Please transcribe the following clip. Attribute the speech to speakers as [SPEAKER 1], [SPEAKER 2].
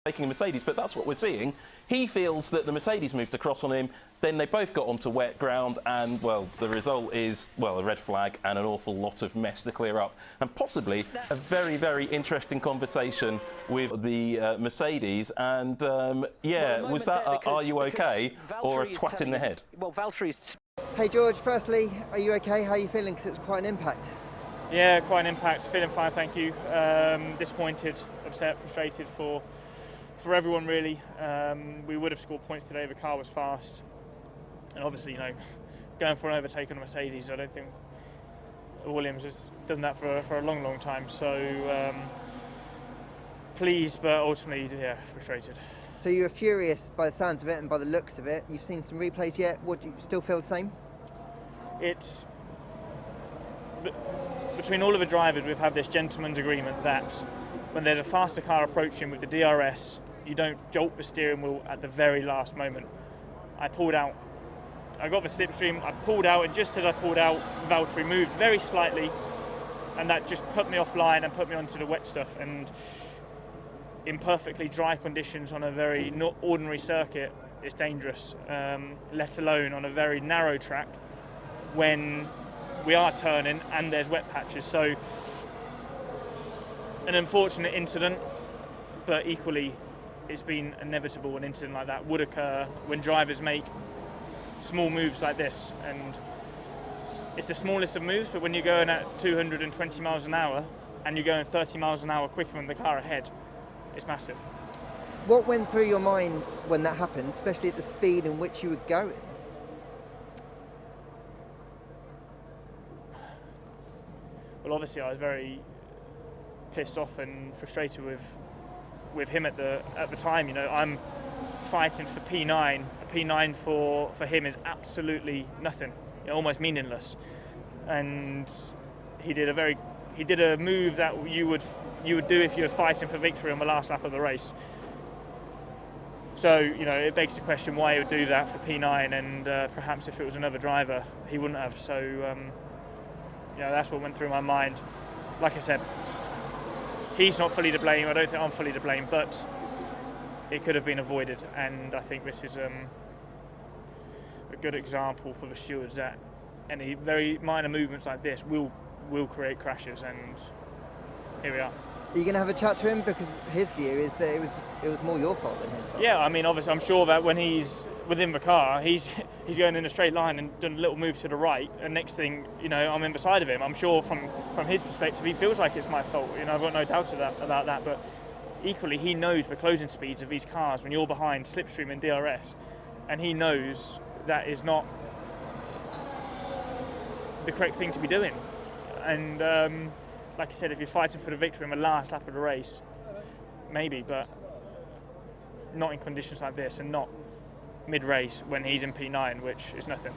[SPEAKER 1] taking a Mercedes, but that's what we're seeing. He feels that the Mercedes moved across on him, then they both got onto wet ground, and, well, the result is, well, a red flag and an awful lot of mess to clear up. And possibly a very, very interesting conversation with the Mercedes. And, yeah, was that are you OK or a twat in the head?
[SPEAKER 2] Well, Valtteri's...
[SPEAKER 3] Hey, George, firstly, are you OK? How are you feeling? Because it was quite an impact.
[SPEAKER 4] Yeah, quite an impact. Feeling fine, thank you. Disappointed, upset, frustrated for everyone, really. We would have scored points today. The car was fast, and obviously, you know, going for an overtake on a Mercedes, I don't think Williams has done that for a long, long time. So pleased, but ultimately, yeah, frustrated.
[SPEAKER 3] So you were furious by the sounds of it and by the looks of it. You've seen some replays yet. Would you still feel the same?
[SPEAKER 4] It's between all of the drivers, we've had this gentleman's agreement that when there's a faster car approaching with the DRS, you don't jolt the steering wheel at the very last moment. I pulled out. I got the slipstream, I pulled out, and just as I pulled out, Valtteri moved very slightly, and that just put me offline and put me onto the wet stuff. And in perfectly dry conditions on a very not ordinary circuit, it's dangerous, let alone on a very narrow track when we are turning and there's wet patches. So an unfortunate incident, but equally it's been inevitable. An incident like that would occur when drivers make small moves like this, and it's the smallest of moves, but when you're going at 220 miles an hour and you're going 30 miles an hour quicker than the car ahead, it's massive.
[SPEAKER 3] What went through your mind when that happened, especially at the speed in which you were going?
[SPEAKER 4] Well, obviously I was very pissed off and frustrated with him at the time. You know, I'm fighting for P9. A P9 for him is absolutely nothing, you know, almost meaningless. And he did a move that you would do if you were fighting for victory on the last lap of the race. So, you know, it begs the question why he would do that for P9, and perhaps if it was another driver, he wouldn't have. So, you know, that's what went through my mind. Like I said, he's not fully to blame. I don't think I'm fully to blame, but it could have been avoided. And I think this is a good example for the stewards that any very minor movements like this will create crashes. And here we are.
[SPEAKER 3] Are you going to have a chat to him, because his view is that it was more your fault than his fault?
[SPEAKER 4] Yeah, I mean, obviously, I'm sure that when he's within the car, he's going in a straight line and done a little move to the right, and next thing, you know, I'm in beside of him. I'm sure from his perspective, he feels like it's my fault. You know, I've got no doubt about that. But equally, he knows the closing speeds of these cars when you're behind slipstream and DRS, and he knows that is not the correct thing to be doing. And like I said, if you're fighting for the victory in the last lap of the race, maybe, but not in conditions like this, and not mid-race when he's in P9, which is nothing.